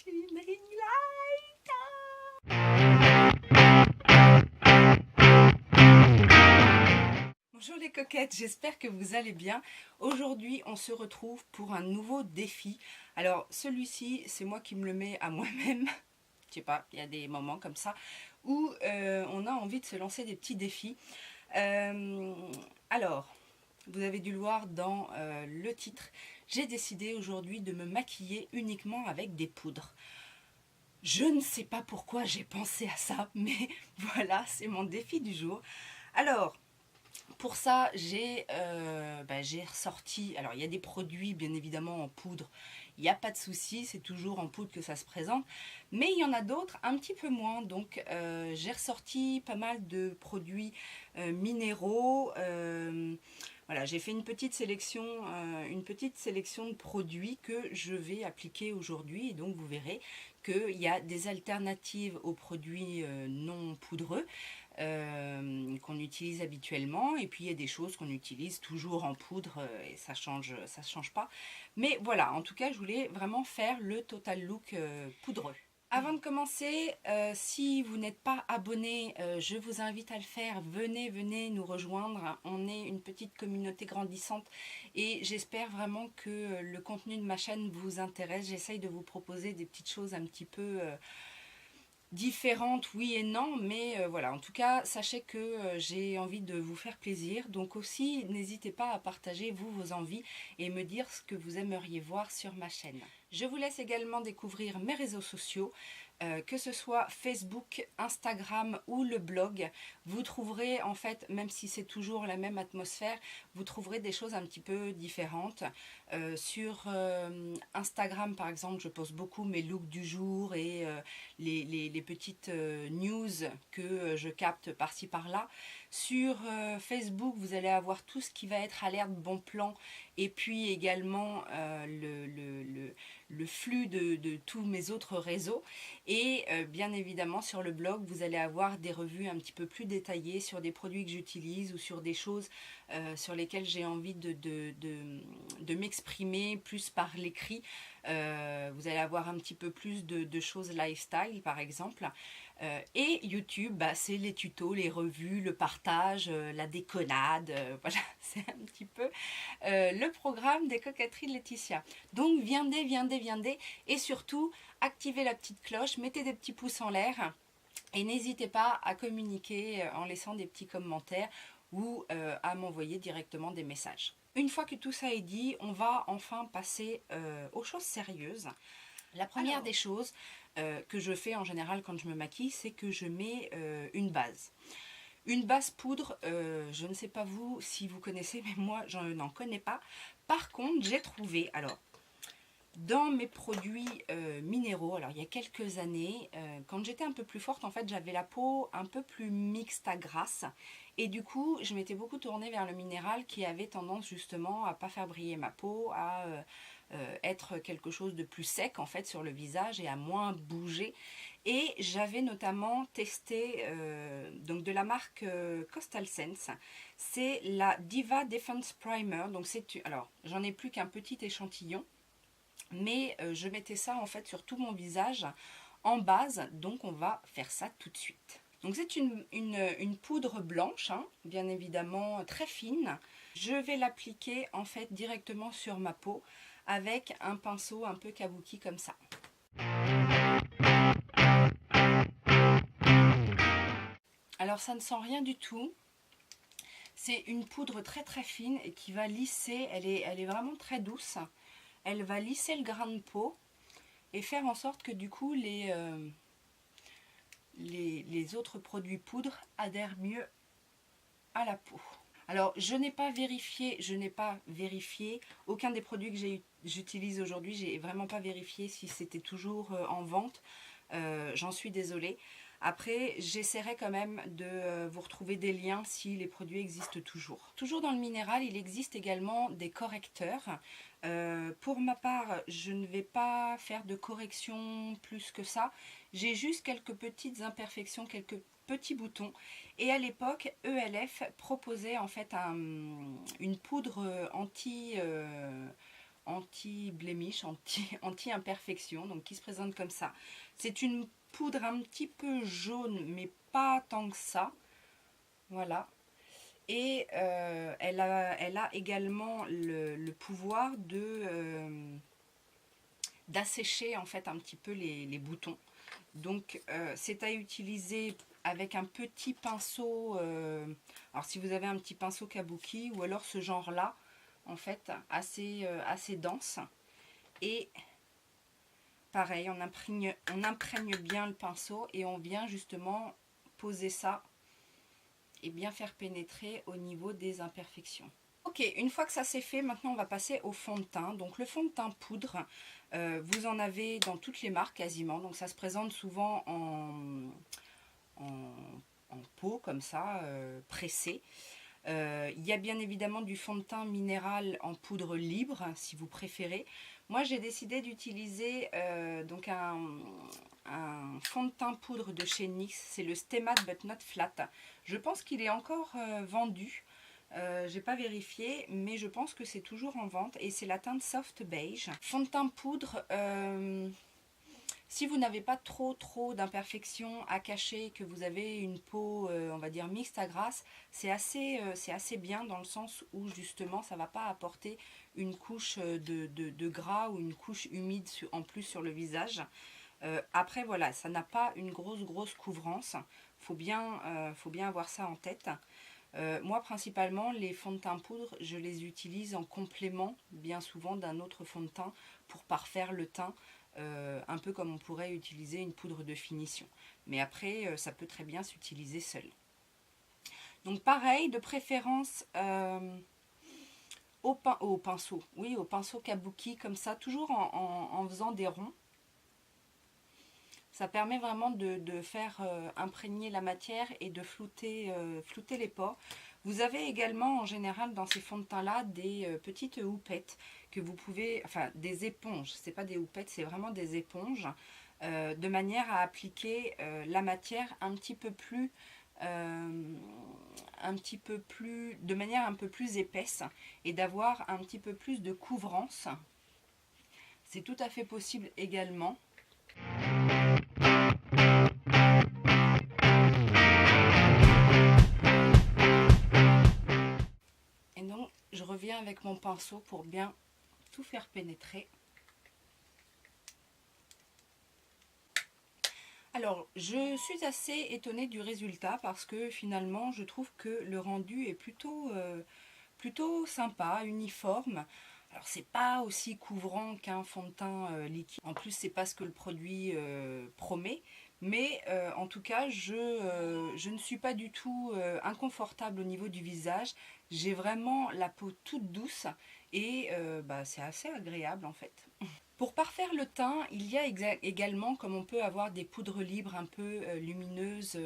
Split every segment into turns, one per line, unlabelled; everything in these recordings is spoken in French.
Shimmering light. Bonjour les coquettes, j'espère que vous allez bien. Aujourd'hui, on se retrouve pour un nouveau défi. Alors, celui-ci, c'est moi qui me le mets à moi-même. Je sais pas, il y a des moments comme ça où on a envie de se lancer des petits défis. Alors, vous avez dû le voir dans le titre, j'ai décidé aujourd'hui de me maquiller uniquement avec des poudres. Je ne sais pas pourquoi j'ai pensé à ça, mais voilà, c'est mon défi du jour. Alors, pour ça, j'ai ressorti, alors il y a des produits bien évidemment en poudre, il n'y a pas de souci, c'est toujours en poudre que ça se présente, mais il y en a d'autres un petit peu moins, donc j'ai ressorti pas mal de produits minéraux. Voilà, j'ai fait une petite sélection de produits que je vais appliquer aujourd'hui, et donc vous verrez qu'il y a des alternatives aux produits non poudreux qu'on utilise habituellement, et puis il y a des choses qu'on utilise toujours en poudre et ça change pas. Mais voilà, en tout cas, je voulais vraiment faire le total look poudreux. Avant de commencer, si vous n'êtes pas abonné, je vous invite à le faire. Venez nous rejoindre. On est une petite communauté grandissante et j'espère vraiment que le contenu de ma chaîne vous intéresse. J'essaye de vous proposer des petites choses un petit peu différentes, oui et non, mais voilà, en tout cas, sachez que j'ai envie de vous faire plaisir. Donc aussi, n'hésitez pas à partager vos envies et me dire ce que vous aimeriez voir sur ma chaîne. Je vous laisse également découvrir mes réseaux sociaux, que ce soit Facebook, Instagram ou le blog. Vous trouverez en fait, même si c'est toujours la même atmosphère, vous trouverez des choses un petit peu différentes. Sur Instagram par exemple, je poste beaucoup mes looks du jour et les petites news que je capte par-ci par-là. Sur Facebook, vous allez avoir tout ce qui va être alerte bon plan et puis également le flux de tous mes autres réseaux. Et bien évidemment, sur le blog, vous allez avoir des revues un petit peu plus détaillées sur des produits que j'utilise ou sur des choses sur lesquelles j'ai envie de m'exprimer plus par l'écrit. Vous allez avoir un petit peu plus de choses lifestyle par exemple. Et YouTube, bah, c'est les tutos, les revues, le partage, la déconnade. Voilà, c'est un petit peu le programme des coquetteries de Laetitia. Donc viendez et surtout activez la petite cloche, mettez des petits pouces en l'air et n'hésitez pas à communiquer en laissant des petits commentaires ou à m'envoyer directement des messages. Une fois que tout ça est dit, on va enfin passer aux choses sérieuses. La première des choses que je fais en général quand je me maquille, c'est que je mets une base. Une base poudre, je ne sais pas vous si vous connaissez, mais moi je n'en connais pas. Par contre, j'ai trouvé, alors, dans mes produits minéraux, alors il y a quelques années, quand j'étais un peu plus forte, en fait, j'avais la peau un peu plus mixte à grasse. Et du coup, je m'étais beaucoup tournée vers le minéral qui avait tendance justement à ne pas faire briller ma peau, à être quelque chose de plus sec en fait sur le visage et à moins bouger. Et j'avais notamment testé donc de la marque Coastal Scents, c'est la Diva Defense Primer. Donc alors j'en ai plus qu'un petit échantillon, mais je mettais ça en fait sur tout mon visage en base, donc on va faire ça tout de suite. Donc c'est une poudre blanche, hein, bien évidemment très fine. Je vais l'appliquer en fait directement sur ma peau avec un pinceau un peu kabuki comme ça. Alors ça ne sent rien du tout. C'est une poudre très très fine et qui va lisser, elle est vraiment très douce. Elle va lisser le grain de peau et faire en sorte que du coup les autres produits poudre adhèrent mieux à la peau. Alors je n'ai pas vérifié aucun des produits que j'utilise aujourd'hui, j'ai vraiment pas vérifié si c'était toujours en vente. J'en suis désolée. Après, j'essaierai quand même de vous retrouver des liens si les produits existent toujours. Toujours dans le minéral, il existe également des correcteurs. Pour ma part, je ne vais pas faire de correction plus que ça. J'ai juste quelques petites imperfections, quelques petits boutons. Et à l'époque, ELF proposait en fait une poudre anti-blemish, anti-imperfection, donc qui se présente comme ça. C'est une poudre un petit peu jaune, mais pas tant que ça. Voilà. Et elle a également le pouvoir d'assécher en fait un petit peu les boutons. Donc c'est à utiliser avec un petit pinceau, alors si vous avez un petit pinceau kabuki ou alors ce genre là en fait assez dense, et pareil on imprègne bien le pinceau et on vient justement poser ça et bien faire pénétrer au niveau des imperfections. Ok, une fois que ça c'est fait, maintenant on va passer au fond de teint. Donc le fond de teint poudre, vous en avez dans toutes les marques quasiment. Donc ça se présente souvent en pot comme ça, pressé. Il y a bien évidemment du fond de teint minéral en poudre libre si vous préférez. Moi j'ai décidé d'utiliser donc un fond de teint poudre de chez NYX, c'est le Stay Matte But Not Flat. Je pense qu'il est encore vendu. J'ai pas vérifié, mais je pense que c'est toujours en vente et c'est la teinte Soft Beige. Fond de teint poudre, si vous n'avez pas trop d'imperfections à cacher, que vous avez une peau, on va dire mixte à grasse, c'est assez bien dans le sens où justement ça va pas apporter une couche de gras ou une couche humide en plus sur le visage. Après voilà, ça n'a pas une grosse couvrance, faut bien avoir ça en tête. Moi principalement les fonds de teint poudre je les utilise en complément bien souvent d'un autre fond de teint pour parfaire le teint, un peu comme on pourrait utiliser une poudre de finition, mais après ça peut très bien s'utiliser seul. Donc pareil, de préférence au pinceau, oui, au pinceau kabuki comme ça, toujours en faisant des ronds. Ça permet vraiment de faire imprégner la matière et de flouter les pores. Vous avez également en général dans ces fonds de teint là des petites houpettes que vous pouvez, enfin des éponges, c'est pas des houpettes, c'est vraiment des éponges, de manière à appliquer la matière de manière un peu plus épaisse et d'avoir un petit peu plus de couvrance. C'est tout à fait possible également. Et donc je reviens avec mon pinceau pour bien tout faire pénétrer. Alors je suis assez étonnée du résultat parce que finalement je trouve que le rendu est plutôt sympa, uniforme. Alors c'est pas aussi couvrant qu'un fond de teint liquide, en plus c'est pas ce que le produit promet, mais en tout cas je ne suis pas du tout inconfortable au niveau du visage. J'ai vraiment la peau toute douce et c'est assez agréable en fait. Pour parfaire le teint, il y a également, comme on peut avoir des poudres libres un peu lumineuses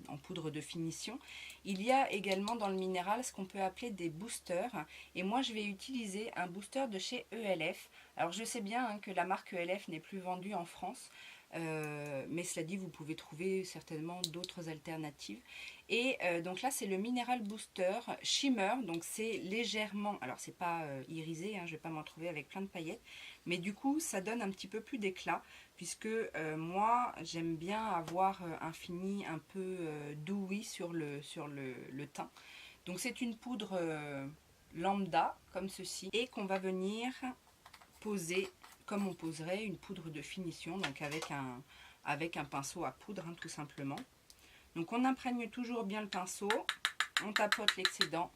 en poudre de finition, il y a également dans le minéral ce qu'on peut appeler des boosters. Et moi je vais utiliser un booster de chez ELF. Alors je sais bien que la marque ELF n'est plus vendue en France, mais cela dit vous pouvez trouver certainement d'autres alternatives. Et donc là c'est le Mineral Booster Shimmer, donc c'est légèrement, alors c'est pas irisé, je vais pas m'en trouver avec plein de paillettes, mais du coup ça donne un petit peu plus d'éclat, puisque moi j'aime bien avoir un fini un peu dewy sur le teint. Donc c'est une poudre lambda comme ceci, et qu'on va venir poser comme on poserait une poudre de finition, donc avec un pinceau à poudre tout simplement. Donc on imprègne toujours bien le pinceau, on tapote l'excédent.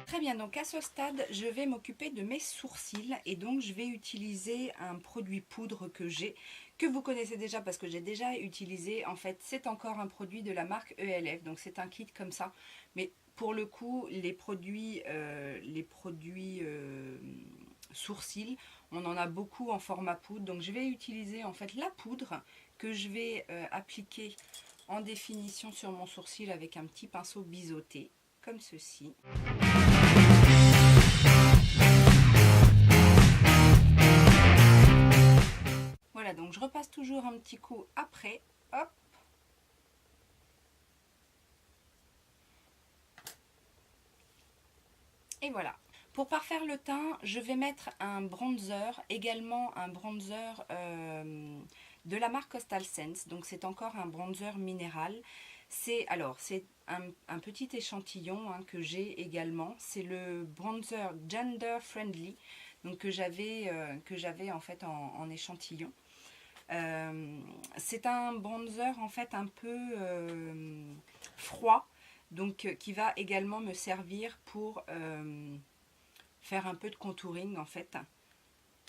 Très bien, donc à ce stade, je vais m'occuper de mes sourcils et donc je vais utiliser un produit poudre que vous connaissez déjà parce que j'ai déjà utilisé. En fait, c'est encore un produit de la marque ELF, donc c'est un kit comme ça. Mais pour le coup, les produits sourcils, on en a beaucoup en format poudre, donc je vais utiliser en fait la poudre que je vais appliquer en définition sur mon sourcil avec un petit pinceau biseauté comme ceci. Voilà, donc je repasse toujours un petit coup après, hop. Et voilà. Pour parfaire le teint, je vais mettre un bronzer, également un bronzer de la marque Coastal Scents. Donc c'est encore un bronzer minéral. C'est un petit échantillon hein, que j'ai également. C'est le bronzer Gender Friendly, donc que j'avais en fait en échantillon. C'est un bronzer en fait un peu froid, donc qui va également me servir pour faire un peu de contouring en fait,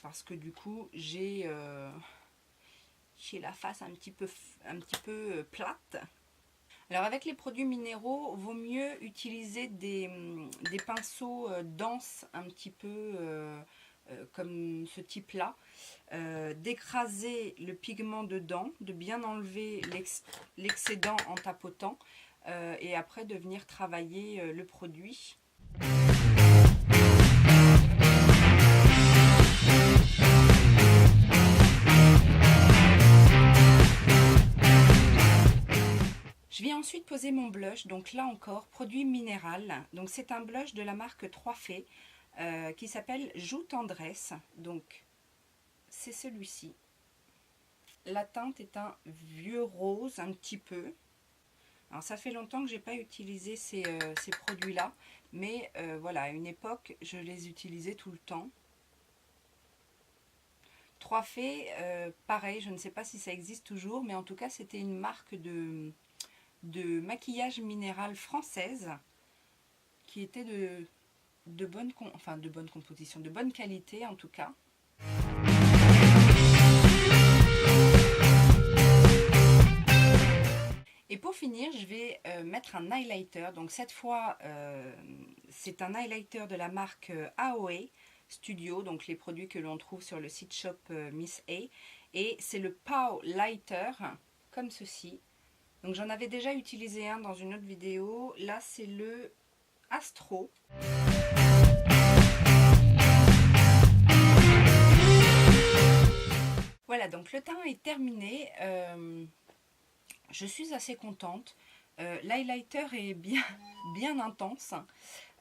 parce que du coup j'ai la face un petit peu plate. Alors avec les produits minéraux, vaut mieux utiliser des pinceaux denses un petit peu comme ce type là, d'écraser le pigment dedans, de bien enlever l'excédent en tapotant et après de venir travailler le produit. Je vais ensuite poser mon blush, donc là encore, produit minéral. Donc c'est un blush de la marque 3 Fées qui s'appelle Joue Tendresse. Donc c'est celui-ci. La teinte est un vieux rose un petit peu. Alors ça fait longtemps que j'ai pas utilisé ces produits-là, mais voilà, à une époque, je les utilisais tout le temps. 3 Fées, pareil, je ne sais pas si ça existe toujours, mais en tout cas, c'était une marque de maquillage minéral française qui était de bonne composition, de bonne qualité en tout cas. Et pour finir, je vais mettre un highlighter. Donc cette fois, c'est un highlighter de la marque AOA Studio, donc les produits que l'on trouve sur le site shop Miss A. Et c'est le Pow Lighter, comme ceci. Donc j'en avais déjà utilisé un dans une autre vidéo. Là, c'est le Astro. Voilà, donc le teint est terminé. Je suis assez contente. L'highlighter est bien intense.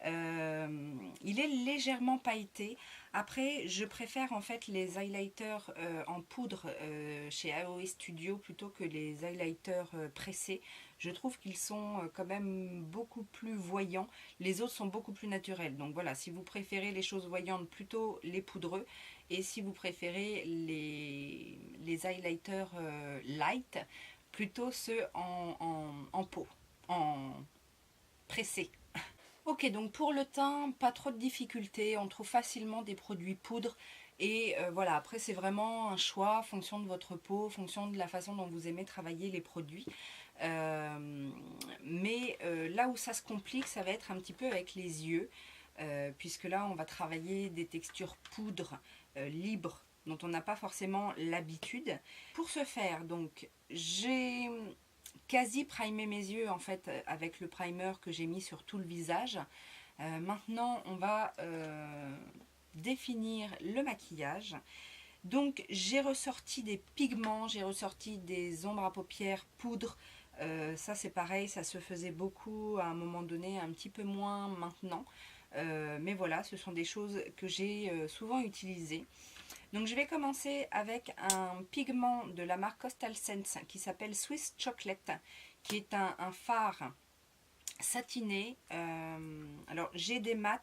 Il est légèrement pailleté. Après, je préfère en fait les highlighters en poudre chez AOA Studio plutôt que les highlighters pressés. Je trouve qu'ils sont quand même beaucoup plus voyants. Les autres sont beaucoup plus naturels. Donc voilà, si vous préférez les choses voyantes, plutôt les poudreux. Et si vous préférez les highlighters light, plutôt ceux en peau, en pressé. Ok, donc pour le teint, pas trop de difficultés, on trouve facilement des produits poudre et voilà, après c'est vraiment un choix en fonction de votre peau, en fonction de la façon dont vous aimez travailler les produits. Là où ça se complique, ça va être un petit peu avec les yeux, puisque là on va travailler des textures poudre libres dont on n'a pas forcément l'habitude. Pour ce faire, donc j'ai quasi primé mes yeux en fait avec le primer que j'ai mis sur tout le visage. Maintenant on va définir le maquillage. Donc j'ai ressorti des pigments, j'ai ressorti des ombres à paupières poudre. Ça c'est pareil, ça se faisait beaucoup à un moment donné, un petit peu moins maintenant. Mais voilà, ce sont des choses que j'ai souvent utilisées. Donc je vais commencer avec un pigment de la marque Coastal Scents qui s'appelle Swiss Chocolate, qui est un fard satiné. Alors j'ai des mats,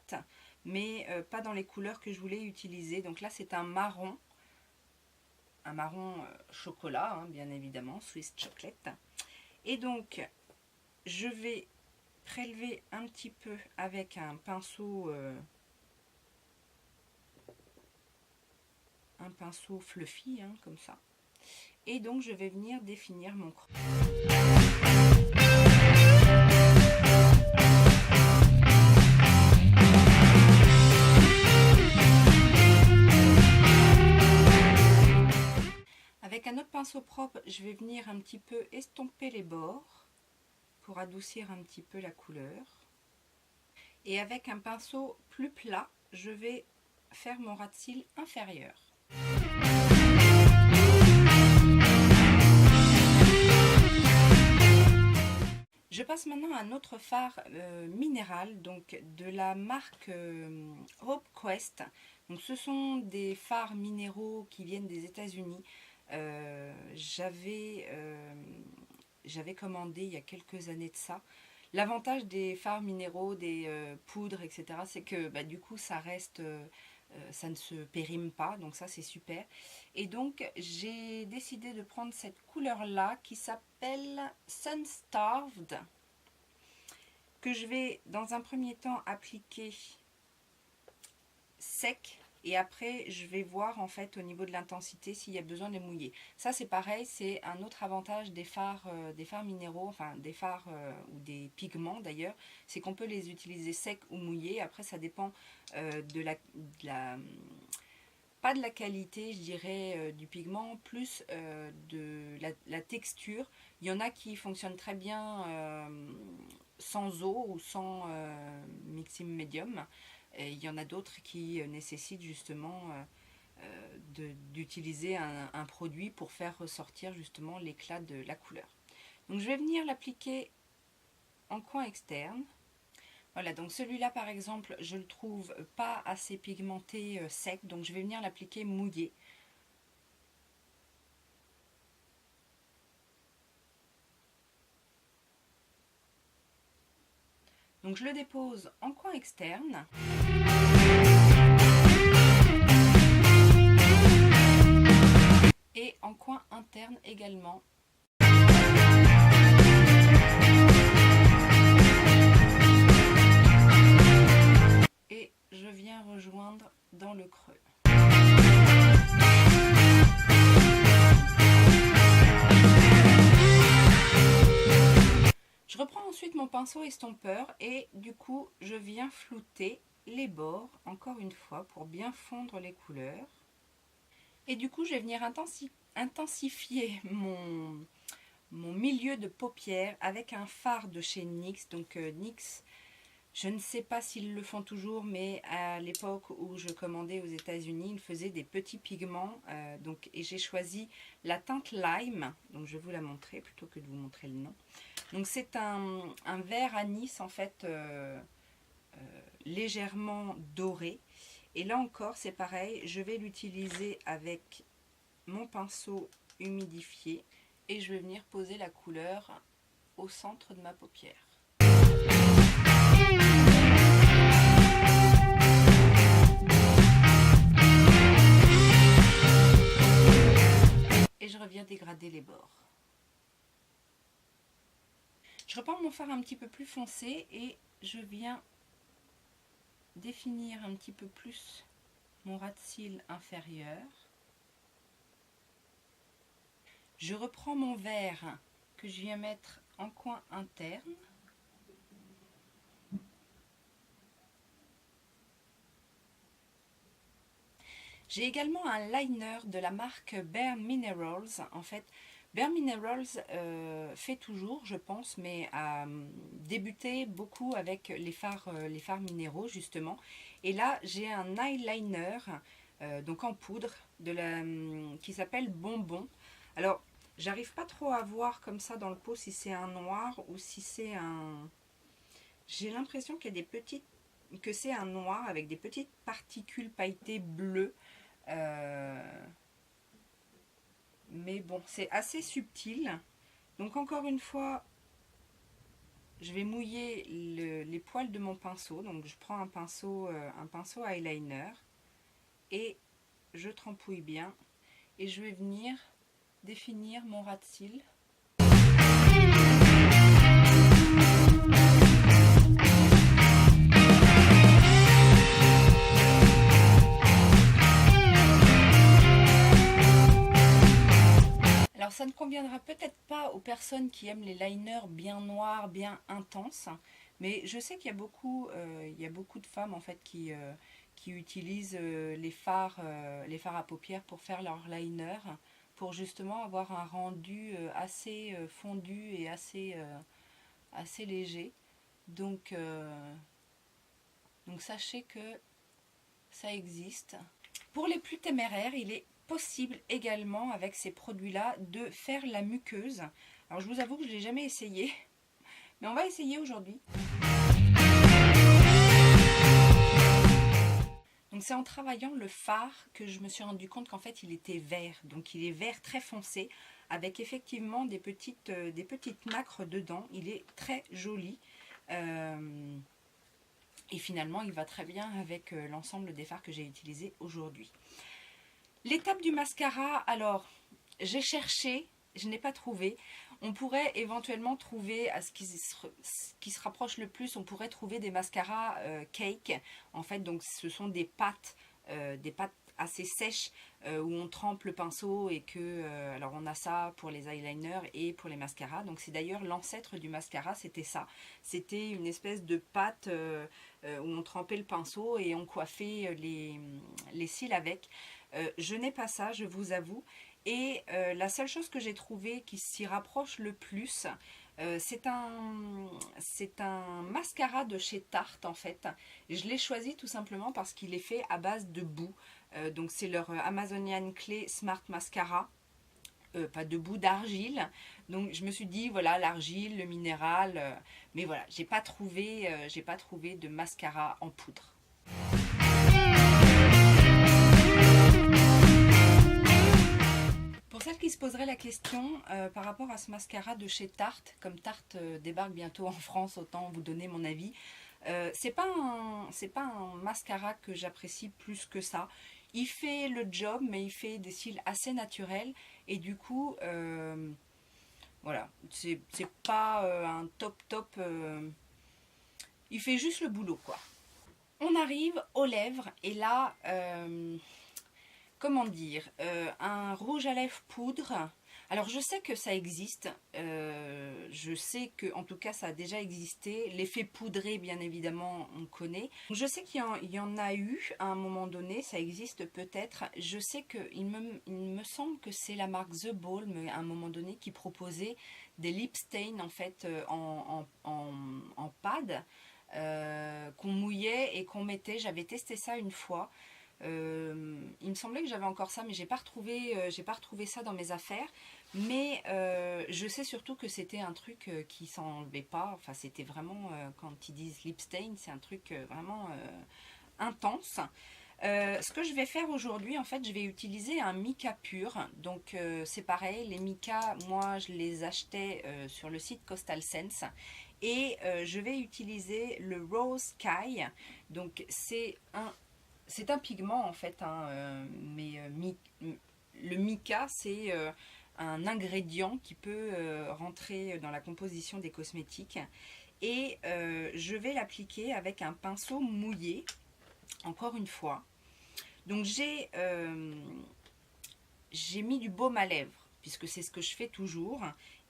mais pas dans les couleurs que je voulais utiliser. Donc là c'est un marron chocolat, hein, bien évidemment, Swiss Chocolate. Et donc je vais prélever un petit peu avec un pinceau fluffy, hein, comme ça. Et donc je vais venir définir mon creux. Avec un autre pinceau propre, je vais venir un petit peu estomper les bords pour adoucir un petit peu la couleur. Et avec un pinceau plus plat, je vais faire mon ras de cils inférieur. Je passe maintenant à un autre fard minéral, donc de la marque Hope Quest. Donc ce sont des fards minéraux qui viennent des États-Unis. J'avais commandé il y a quelques années de ça. L'avantage des fards minéraux, des poudres, etc., c'est que bah, du coup ça reste, ça ne se périme pas, donc ça c'est super. Et donc j'ai décidé de prendre cette couleur-là qui s'appelle Sunstarved, que je vais dans un premier temps appliquer sec. Et après, je vais voir en fait au niveau de l'intensité s'il y a besoin de mouiller. Ça, c'est pareil, c'est un autre avantage des fards minéraux, enfin des fards ou des pigments d'ailleurs, c'est qu'on peut les utiliser secs ou mouillés. Après, ça dépend pas de la qualité, je dirais, du pigment, plus de la texture. Il y en a qui fonctionnent très bien sans eau ou sans mixing medium. Et il y en a d'autres qui nécessitent justement d'utiliser un produit pour faire ressortir justement l'éclat de la couleur. Donc je vais venir l'appliquer en coin externe. Voilà, donc celui-là par exemple, je le trouve pas assez pigmenté sec, donc je vais venir l'appliquer mouillé. Donc je le dépose en coin externe. Et en coin interne également. Et je viens rejoindre dans le creux. Je reprends ensuite mon pinceau estompeur et du coup je viens flouter les bords encore une fois pour bien fondre les couleurs. Et du coup je vais venir intensifier mon milieu de paupières avec un fard de chez NYX. Donc NYX, je ne sais pas s'ils le font toujours, mais à l'époque où je commandais aux États-Unis, ils faisaient des petits pigments. Et j'ai choisi la teinte Lime. Donc je vais vous la montrer plutôt que de vous montrer le nom. Donc c'est un vert anis en fait légèrement doré. Et là encore c'est pareil, je vais l'utiliser avec mon pinceau humidifié et je vais venir poser la couleur au centre de ma paupière. Et je reviens dégrader les bords. Je reprends mon fard un petit peu plus foncé et je viens définir un petit peu plus mon ras de cils inférieur. Je reprends mon vert que je viens mettre en coin interne. J'ai également un liner de la marque Bare Minerals. En fait, Bare Minerals fait toujours, je pense, mais a débuté beaucoup avec les fards minéraux, justement. Et là, j'ai un eyeliner, donc en poudre, qui s'appelle Bonbon. Alors, j'arrive pas trop à voir comme ça dans le pot si c'est un noir ou si c'est un... J'ai l'impression qu'il y a que c'est un noir avec des petites particules pailletées bleues. Mais bon, c'est assez subtil. Donc encore une fois, je vais mouiller les poils de mon pinceau. Donc je prends un pinceau eyeliner et je trempouille bien. Et je vais venir définir mon ras de cils. Alors ça ne conviendra peut-être pas aux personnes qui aiment les liners bien noirs, bien intenses, mais je sais qu'il y a beaucoup de femmes en fait qui utilisent les fards à paupières pour faire leur liner, pour justement avoir un rendu assez fondu et assez léger. Donc sachez que ça existe. Pour les plus téméraires, il est possible également avec ces produits-là de faire la muqueuse. Alors je vous avoue que je ne l'ai jamais essayé Mais on va essayer aujourd'hui. Donc c'est en travaillant le fard que je me suis rendu compte qu'en fait il était vert. Donc il est vert très foncé avec effectivement des petites nacres dedans. Il est très joli. Et finalement il va très bien avec l'ensemble des fards que j'ai utilisés aujourd'hui. L'étape du mascara, alors j'ai cherché, je n'ai pas trouvé. On pourrait éventuellement trouver, à ce qui se rapproche le plus, on pourrait trouver des mascaras cake. En fait, donc ce sont des pâtes assez sèches où on trempe le pinceau et que, alors on a ça pour les eyeliners et pour les mascaras. Donc c'est d'ailleurs l'ancêtre du mascara, c'était ça. C'était une espèce de pâte où on trempait le pinceau et on coiffait les cils avec. Je n'ai pas ça, je vous avoue. Et la seule chose que j'ai trouvée qui s'y rapproche le plus, c'est un mascara de chez Tarte en fait. Je l'ai choisi tout simplement parce qu'il est fait à base de boue. Donc c'est leur Amazonian Clay Smart Mascara. Pas de boue d'argile. Donc je me suis dit voilà l'argile, le minéral. Mais voilà, j'ai pas trouvé de mascara en poudre. Pour celles qui se poseraient la question par rapport à ce mascara de chez Tarte, comme Tarte débarque bientôt en France, autant vous donner mon avis. C'est pas un mascara que j'apprécie plus que ça. Il fait le job, mais il fait des cils assez naturels. Et du coup, voilà, c'est pas un top. Il fait juste le boulot, quoi. On arrive aux lèvres, et là... comment dire, un rouge à lèvres poudre. Alors je sais que ça existe, je sais que en tout cas ça a déjà existé. L'effet poudré bien évidemment on connaît. Je sais qu'il y en a eu à un moment donné, ça existe peut-être. Je sais qu'il me semble que c'est la marque The Balm à un moment donné qui proposait des lip stains en fait en pad qu'on mouillait et qu'on mettait. J'avais testé ça une fois. Il me semblait que j'avais encore ça, mais j'ai pas retrouvé ça dans mes affaires. Mais je sais surtout que c'était un truc qui s'enlevait pas. Enfin, c'était vraiment, quand ils disent lip stain, c'est un truc vraiment intense. Ce que je vais faire aujourd'hui, en fait, je vais utiliser un mica pur. Donc c'est pareil, les micas, moi je les achetais sur le site Coastal Sense. Et je vais utiliser le Rose Sky. Donc c'est un pigment en fait, hein, mais le mica c'est un ingrédient qui peut rentrer dans la composition des cosmétiques. Et je vais l'appliquer avec un pinceau mouillé, encore une fois. Donc j'ai mis du baume à lèvres, puisque c'est ce que je fais toujours.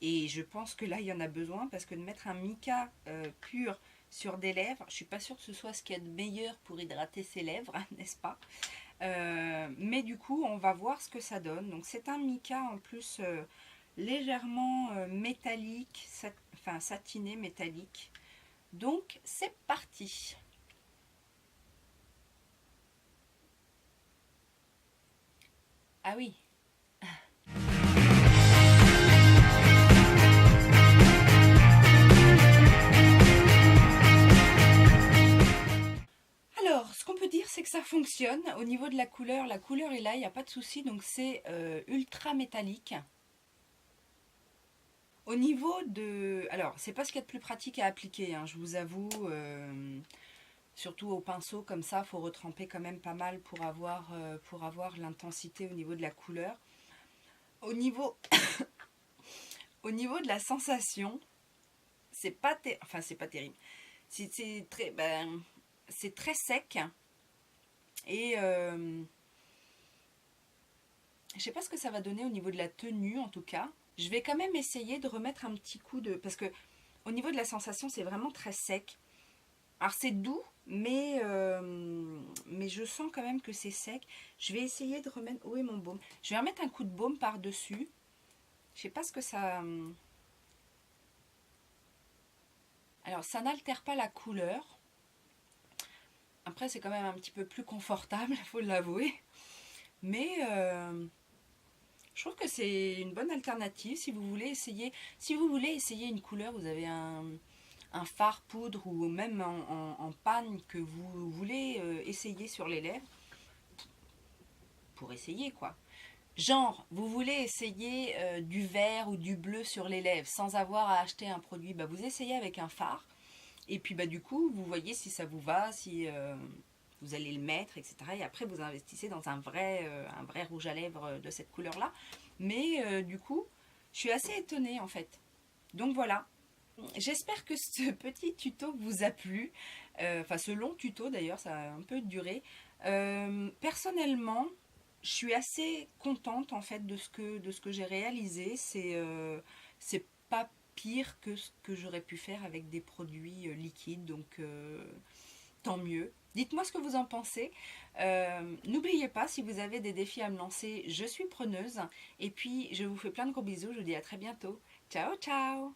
Et je pense que là, il y en a besoin, parce que de mettre un mica pur sur des lèvres, je suis pas sûre que ce soit ce qu'il y a de meilleur pour hydrater ses lèvres, n'est-ce pas? Mais du coup, on va voir ce que ça donne. Donc c'est un mica en plus légèrement métallique, enfin satiné métallique. Donc c'est parti. Ah oui. Alors, ce qu'on peut dire, c'est que ça fonctionne. Au niveau de la couleur est là, il n'y a pas de souci. Donc c'est ultra métallique. Au niveau de... Alors, c'est pas ce qu'il y a de plus pratique à appliquer, hein, je vous avoue. Surtout au pinceau, comme ça, il faut retremper quand même pas mal pour avoir l'intensité au niveau de la couleur. Au niveau, au niveau de la sensation, c'est pas terrible. C'est très sec. Et je sais pas ce que ça va donner au niveau de la tenue, en tout cas. Je vais quand même essayer de remettre un petit coup de... Parce que au niveau de la sensation, c'est vraiment très sec. Alors c'est doux, mais je sens quand même que c'est sec. Je vais essayer de remettre... Où est mon baume? Je vais remettre un coup de baume par-dessus. Je sais pas ce que ça... Alors ça n'altère pas la couleur. Après c'est quand même un petit peu plus confortable, il faut l'avouer. Mais je trouve que c'est une bonne alternative si vous voulez essayer. Si vous voulez essayer une couleur, vous avez un fard poudre ou même en panne que vous voulez essayer sur les lèvres, pour essayer quoi. Genre, vous voulez essayer du vert ou du bleu sur les lèvres sans avoir à acheter un produit, bah, vous essayez avec un fard. Et puis bah, du coup, vous voyez si ça vous va, si vous allez le mettre, etc. Et après, vous investissez dans un vrai rouge à lèvres de cette couleur-là. Mais du coup, je suis assez étonnée en fait. Donc voilà. J'espère que ce petit tuto vous a plu. Enfin, ce long tuto d'ailleurs, ça a un peu duré. Personnellement, je suis assez contente en fait de ce que j'ai réalisé. C'est pas pire que ce que j'aurais pu faire avec des produits liquides, donc tant mieux. Dites-moi ce que vous en pensez. N'oubliez pas, si vous avez des défis à me lancer, je suis preneuse. Et puis, je vous fais plein de gros bisous. Je vous dis à très bientôt. Ciao, ciao!